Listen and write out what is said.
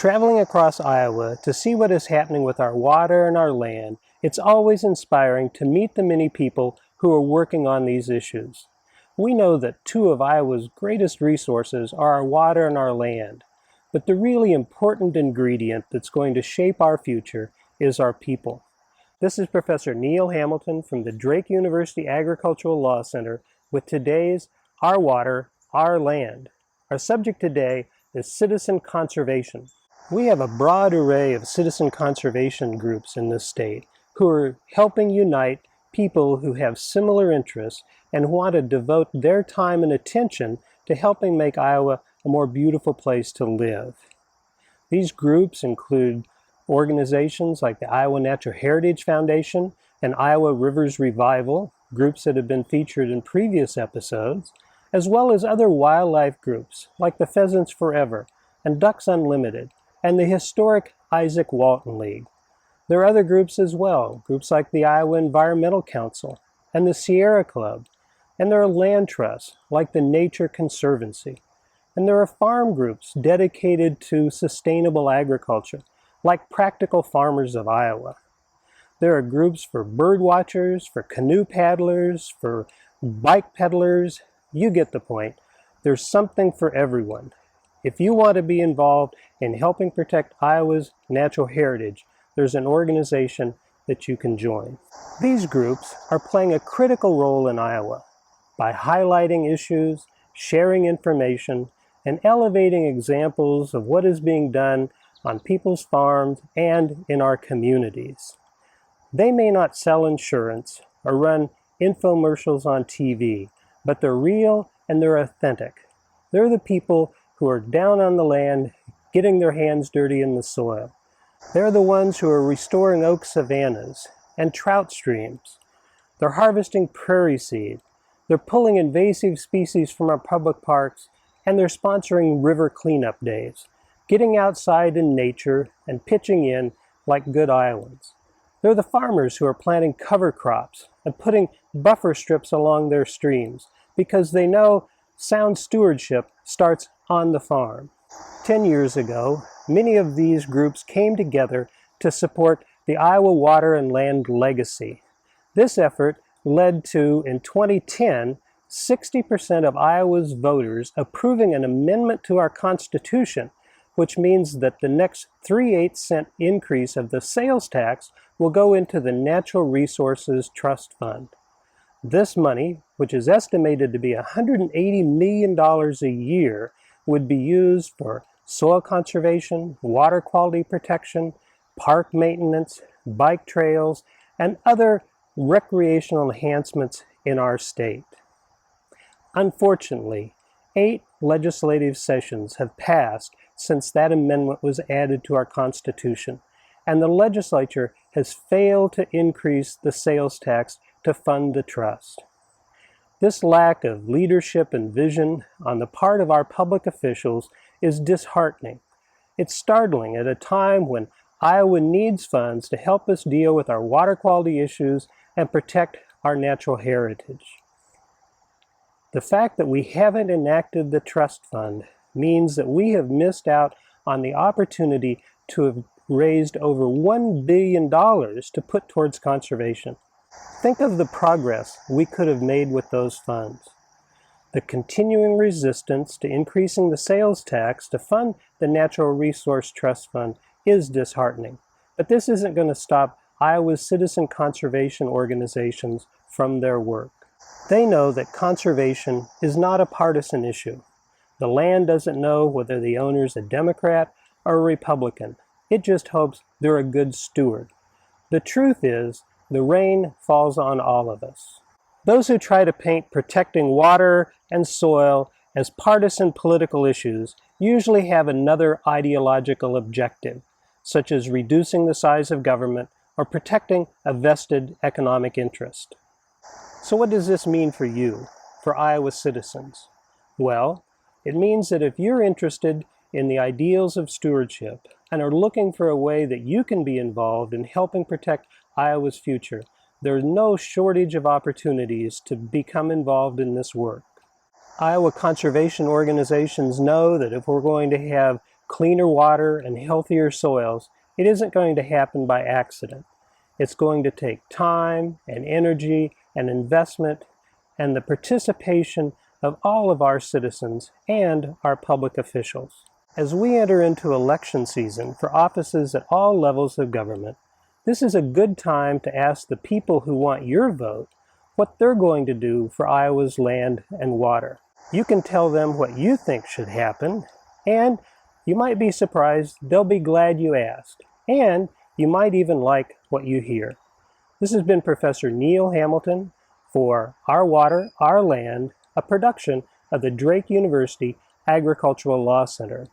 Traveling across Iowa to see what is happening with our water and our land, it's always inspiring to meet the many people who are working on these issues. We know that two of Iowa's greatest resources are our water and our land, but the really important ingredient that's going to shape our future is our people. This is Professor Neil Hamilton from the Drake University Agricultural Law Center with today's Our Water, Our Land. Our subject today is citizen conservation. We have a broad array of citizen conservation groups in this state who are helping unite people who have similar interests and want to devote their time and attention to helping make Iowa a more beautiful place to live. These groups include organizations like the Iowa Natural Heritage Foundation and Iowa Rivers Revival, groups that have been featured in previous episodes, as well as other wildlife groups like the Pheasants Forever and Ducks Unlimited and the historic Isaac Walton League. There are other groups as well, groups like the Iowa Environmental Council and the Sierra Club, and there are land trusts like the Nature Conservancy. And there are farm groups dedicated to sustainable agriculture, like Practical Farmers of Iowa. There are groups for bird watchers, for canoe paddlers, for bike peddlers. You get the point. There's something for everyone. If you want to be involved in helping protect Iowa's natural heritage, there's an organization that you can join. These groups are playing a critical role in Iowa by highlighting issues, sharing information, and elevating examples of what is being done on people's farms and in our communities. They may not sell insurance or run infomercials on TV, but they're real and they're authentic. They're the people who are down on the land, getting their hands dirty in the soil. They're the ones who are restoring oak savannas and trout streams. They're harvesting prairie seed. They're pulling invasive species from our public parks, and they're sponsoring river cleanup days, getting outside in nature and pitching in like good Iowans. They're the farmers who are planting cover crops and putting buffer strips along their streams because they know sound stewardship starts on the farm. 10 years ago, many of these groups came together to support the Iowa Water and Land Legacy. This effort led to, in 2010, 60% of Iowa's voters approving an amendment to our Constitution, which means that the next 3/8 cent increase of the sales tax will go into the Natural Resources Trust Fund. This money, which is estimated to be $180 million a year, would be used for soil conservation, water quality protection, park maintenance, bike trails, and other recreational enhancements in our state. Unfortunately, 8 legislative sessions have passed since that amendment was added to our Constitution, and the legislature has failed to increase the sales tax to fund the trust. This lack of leadership and vision on the part of our public officials is disheartening. It's startling at a time when Iowa needs funds to help us deal with our water quality issues and protect our natural heritage. The fact that we haven't enacted the trust fund means that we have missed out on the opportunity to have raised over $1 billion to put towards conservation. Think of the progress we could have made with those funds. The continuing resistance to increasing the sales tax to fund the Natural Resource Trust Fund is disheartening, but this isn't going to stop Iowa's citizen conservation organizations from their work. They know that conservation is not a partisan issue. The land doesn't know whether the owner's a Democrat or a Republican. It just hopes they're a good steward. The truth is, the rain falls on all of us. Those who try to paint protecting water and soil as partisan political issues usually have another ideological objective, such as reducing the size of government or protecting a vested economic interest. So what does this mean for you, for Iowa citizens? Well, it means that if you're interested in the ideals of stewardship and are looking for a way that you can be involved in helping protect Iowa's future, there's no shortage of opportunities to become involved in this work. Iowa conservation organizations know that if we're going to have cleaner water and healthier soils, it isn't going to happen by accident. It's going to take time and energy and investment and the participation of all of our citizens and our public officials. As we enter into election season for offices at all levels of government, this is a good time to ask the people who want your vote what they're going to do for Iowa's land and water. You can tell them what you think should happen, and you might be surprised they'll be glad you asked, and you might even like what you hear. This has been Professor Neil Hamilton for Our Water, Our Land, a production of the Drake University Agricultural Law Center.